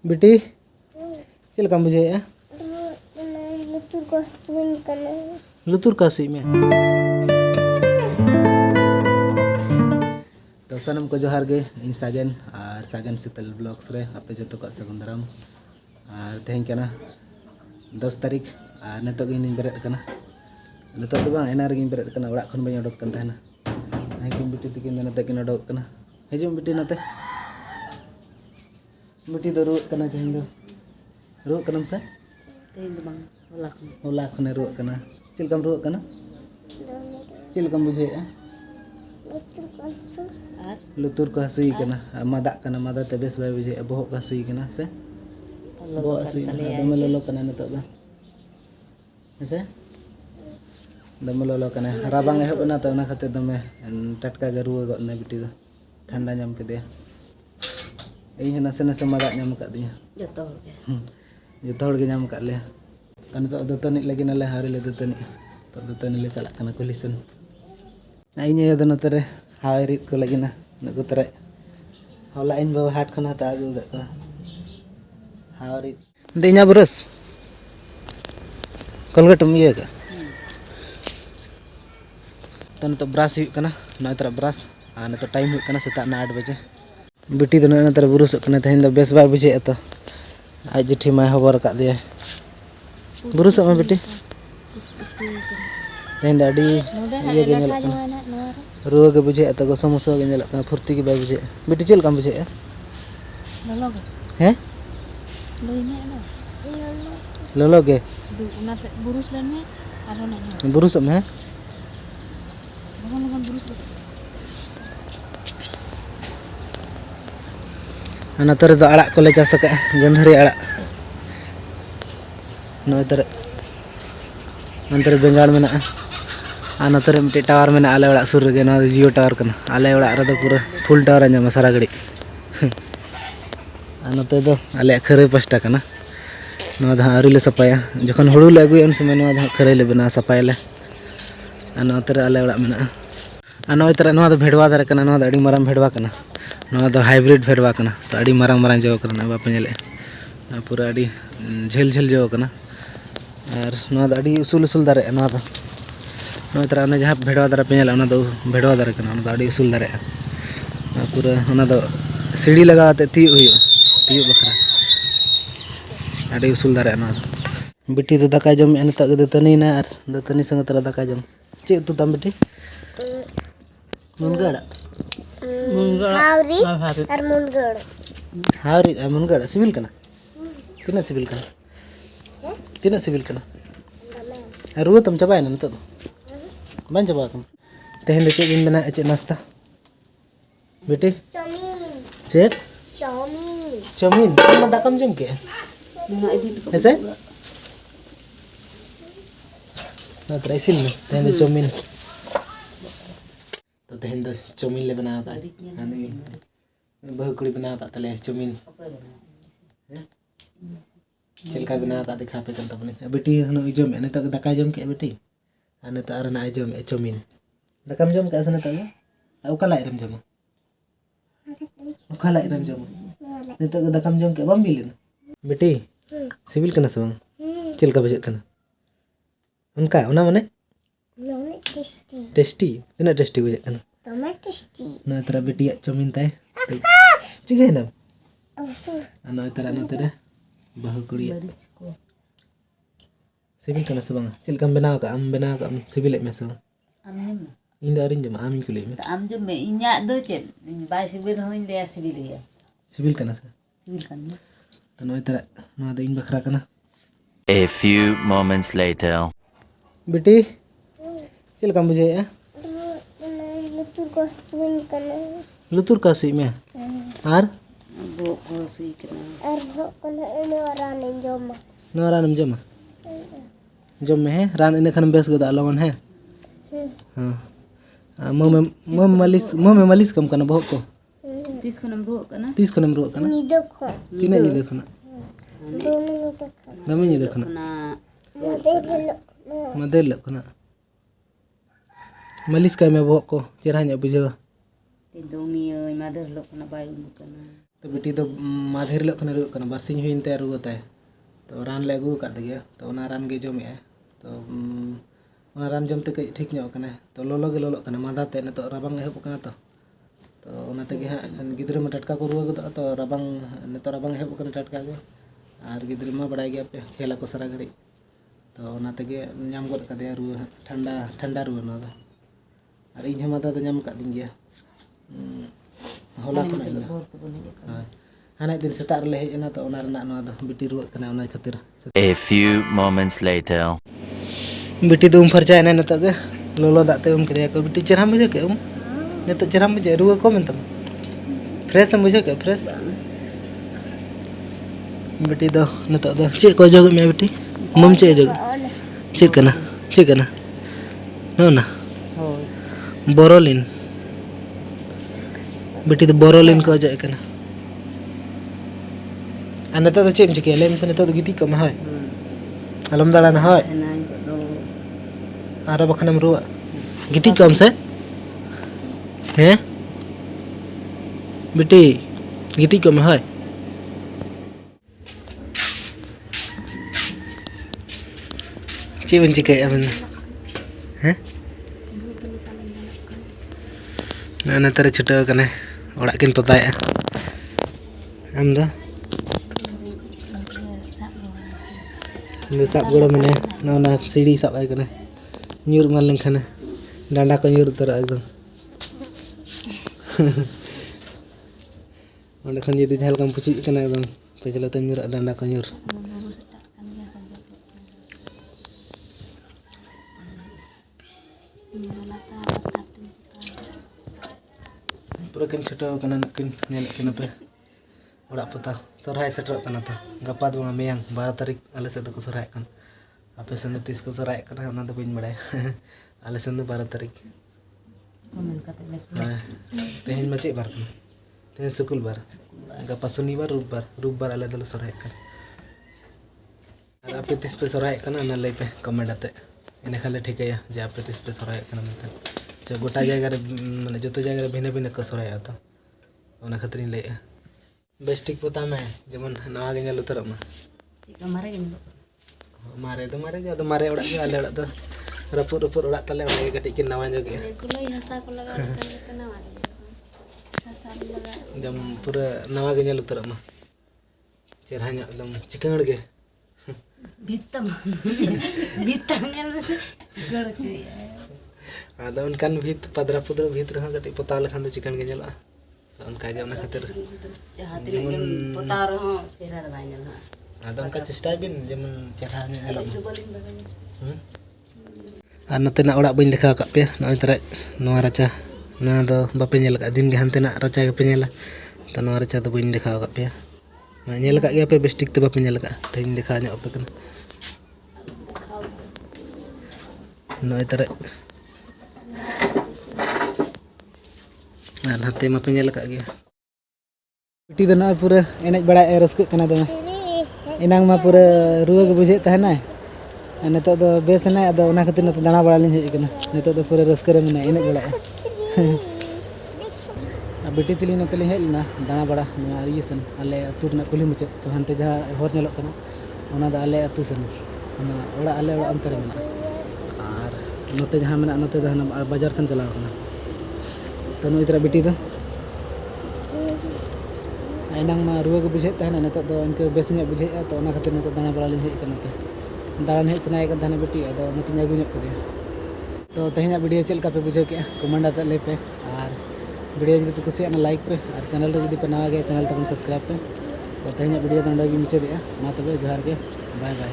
बेटी चल कम बुझे लुतुर का सुई में तो सनम को जोहार गे इन सागन और सागन शीतल ब्लॉग्स रे आपे जतो का सगुन दाराम और तेहन कना 10 तारीख और नतो गे इन बेरेद कना नतो दो बांग एना रेगिन बेरेद कना ओड़ा खन बई ओडक कन तहना हाकिन बेटी तकिन नते किन ओडक कना हिजुम बेटी नते बेटी दो रुक कना तेहन दो रुक कनम सा तेहन दो बांग होला खने रुक कना चल कम रुक कना चल कम बुझे लुतुर को हसुई कना मादा कना मादा ते बेस बाय बुझे बोहक को हसुई कना से बोहक हसुई दमे ललो कना नतो दा से दमे ललो कना राबांग एहब ना तो ना खाते दमे टटका गे रुआ गने बेटी दो ठंडा नाम के दे इन नसे नसे मादा नाम का दिया जतो हड़ गे नाम का ले तने तो दतनी लगी नले हारे ले दतनी तो दतनी ले चला कना कुलिसन इन ये दो नतरे हावे रित को लगी ना नको तरे होला इन बाबा हाट खना ता आगु गक हावे रित दे냐 बरस कोलगेट ये का तने तो ब्रश हुई कना न तरा ब्रश आ न तो टाइम हुई कना सेता 8 बजे बेटी दो न तरा बुरुस कना तेहन दो बेस बाय बुझे तो आज जेठी माय खबर का दिया बुरुस में बेटी तेहन दो अडी ये गे नेल कना रुआ के बुझे तो गो समोसा के नेल कना फुर्ती के बाय बुझे बेटी चल कम बुझे ललो हैं लोइने ललो के दु उनाते बुरुस लन में आरो ना बुरुस में भगवान बुरुस नतरे दो आड़ा को ले चास का गंधरी आड़ा नतरे नतरे बेंगाल में आ नतरे मिट्टी टावर में आले ओड़ा सुर गे ना जियो टावर कना आले ओड़ा रे दो पूरा फुल टावर आंजमा सारा घड़ी आ नते दो आले खरे पस्टा कना नवा दा आरी ले सपाया जखन हुड़ू ले अगुय उन समय नवा दा खरे ले बना सपायले आ नतरे आले ओड़ा में आ नय तरे नवा दो भेड़वा दारे कना नवा दा अडी माराम भेड़वा कना नवा दो हाइब्रिड भेड़वा कना तो अडी माराम माराम जो कना बापे नेले पूरा अडी झेल झेल जो कना और नवा दा अडी उसूल उसूल दारे नवा दा नवा तरा ने जहां भेड़वा दारे पे नेले ओना दो भेड़वा दारे कना ओना दो अडी उसूल दारे पूरा ओना दो सीढ़ी लगाते ती हुयो ती बखरा अडी उसूल दारे ओना बेटी तो दाका जम एन तक दतनी ना और दतनी संग तरा दाका जम चे तू तम बेटी मुनगड़ हावरी और मुनगड़ हावरी और मुनगड़ सिविल कना तिना सिविल कना तिना सिविल कना रुआ तम चबाय ना नतो बन चबा तम तेहन चे दिन बना चे नाश्ता बेटी चाउमीन चे चाउमीन मा दाकम जम के ऐसे ना ट्राइसिल में तेहन चाउमीन तो तेहन दो चाउमीन ले बना का आनी बहु कुड़ी बना का तले चाउमीन चिलका बना का दिखा पे कन तपने बेटी हनो जम ने तक दाका जम के बेटी आने त आर ना जम चाउमीन दाकम जम का सने तक ओका लाई रम जम ओका लाई रम जम ने तक दाकम जम के बम बिलिन बेटी सिविल कना से चिलका बजे कना उनका ओना माने टेस्टी इना टेस्टी बुझे कना तमे टेस्टी न तरा बेटी चाउमीन ताय चिगे ना न तरा न तरा बहु कुड़ी सिविल कना से बांग चिल कम बनाव का am बनाव का सिविल में से am जम इन दारिन जम am कुली में am जम में इन्या दो चेन बाय सिविल होइन ले सिविल है सिविल कना से सिविल कना तो न तरा न द इन बखरा कना A few moments later. बेटी चल कम बुझे लुतुर का सुई में आर बो को सुई कना नोरा नम जम जम में है रान इन खन बेस गदा लगन है हां मम मालिश कम कना बहुत को 30 खनम रो कना नी देखो किने नी देखना दमे नी देखना मदेल कना मालिश का में बहुत को चेहरा nya बुझो ते दोमी मादर लो कना बाय कना तो बिटी तो माधेर हिलोग खन रुआ कना बारसिंग हुइन ते रुआ ताय तो रान ले अगू का दिया तो ओना रान गे जमे तो ओना रान जमते कई ठीक ᱧᱚᱜ कना तो लोलो गे लोलो कना मादा ते नतो राबांग एहब कना तो ओना तेगे हा गिद्रा मा टटका को रुआ गदो तो राबांग नतो राबांग एहब कना टटका गो और गिद्रा मा बड़ाय गया पे खेला को सारा घड़ी तो ओना तेगे नाम गद का रुआ ठंडा ठंडा रुआ ना दो और इन मादा तो नाम का दिन गया होला खना इन हाना दिन सेता रे हेजना तो ओना रना नवा दो बिटी रुआ कना ओना खातिर A few moments later. बिटी तो फरचा है नत लोलो दाते करिया को बिटी चेहरा बुझे के नत चेहरा बुझे रुआ को मन फ्रेश बुझे के फ्रेश बिटी दो नत चे को जग में बिटी मम चे जग चे कना नो ना बोरोलिन बिटी तो बोरोलिन को अजय कना आ नत तो चेम चिके ले मिसे नत तो गिती को हाय अलम दाड़ान हाय आरो बखनम रुआ गिती कम से हैं बेटी गिती कम है ची चिके अबन हैं ना तारे छुटा कने ओड़ा किन पताया हम दो साब गोड़ मने ना सीढ़ी साब आय कने nyur maling kana danda ko nyur tar एकदम onde khan jodi jahal kam puchi kana एकदम pejala te nyur danda ko nyur pura kin chota kana kin nyel kina pe oda pata sorhay setter kana ta gapa do meyang 12 tarik ale se ko sorhay kan apa sen 30 को सराय करना ना तो बिन बड़े आले sen 12 तारीख तेहन मचे बार तेहन सुकुल बार गपा शनिवार रूपबार आले दलो सराय कर आपे 30 पे सराय करना ना ले पे कमेंट आते इने खाले ठीक है जे आपे 30 पे सराय करना मतलब जो गोटा जगह रे माने जतो जगह रे भिने भिने को सराय आता ओना खतरी ले बेस्टिक पता में जेमन नवा गे नेल उतर मा चिका मारे गे मारे तो मारे ओड़ा के आले ओड़ा तो रपुर ओड़ा तले ओने कटी के नवा जोगे कुलई हसा को लगा के नवा हसा लगा एकदम पूरा नवा गे नेल उतर मा चेहरा nya एकदम चिकन गे भीतम नेल बस गड़ के आदा उनकान भीत पदरा पुदरा भीत रहा कटी पता लखन तो चिकन गे नेला उनका गे ओना खातिर हाथ में पता रहो चेहरा दबाई नेल आदा उनका चेष्टा बिन जेमन चेहरा नेला और नतेना ओड़ा बइन देखा का पे नय तरे नवा रचा ना दो बापे नेल का दिन गे हनतेना रचा के पे नेला तो नवा रचा तो बइन देखा का पे मैं नेल का गया पे बेस्टिक तो बापे नेल का तेन देखा nya पे कन नय तरे और हाथे मा पे नेल का गया बेटी तो ना पूरा एनज बड़ा रस्क कना दमे इनांग मा पूरा रुआ के बुझे तहना नित तो बेस ना अद ओना खातिर नत दाना बड़ा लिन हेकना नित तो पूरा रस्क रे मने एनज बड़ा बेटी तली नत लिन हेलना दाना बड़ा इये सन आले अतु रना कुली मुचे तो हनते जहां हर नेलोक कना ओना दा आले अतु सन ओना ओड़ा आले ओड़ा अंतर मना और नते जहां मना नते दा बाजार सन चलाव कना तो नुई तरह बेटी तो इनांग मा रुआ के बुझे तहना नित तो इनके बेस nya बुझे तो ओना खातिर नित दाना बड़ा लिन हेक कना दाड़ान हेज सनाय का थाने बेटी अदो नते अगु ᱧᱚᱜ कदे तो तेहना वीडियो चल का पे बुझे के कमेंट आते ले पे और वीडियो जदि पे कुसिया ना लाइक पे और चैनल रे जदि पे नवा गया चैनल तबन सब्सक्राइब पे तो तेहना वीडियो दंडा गी मुचे दिया मा तबे जोहार के बाय बाय।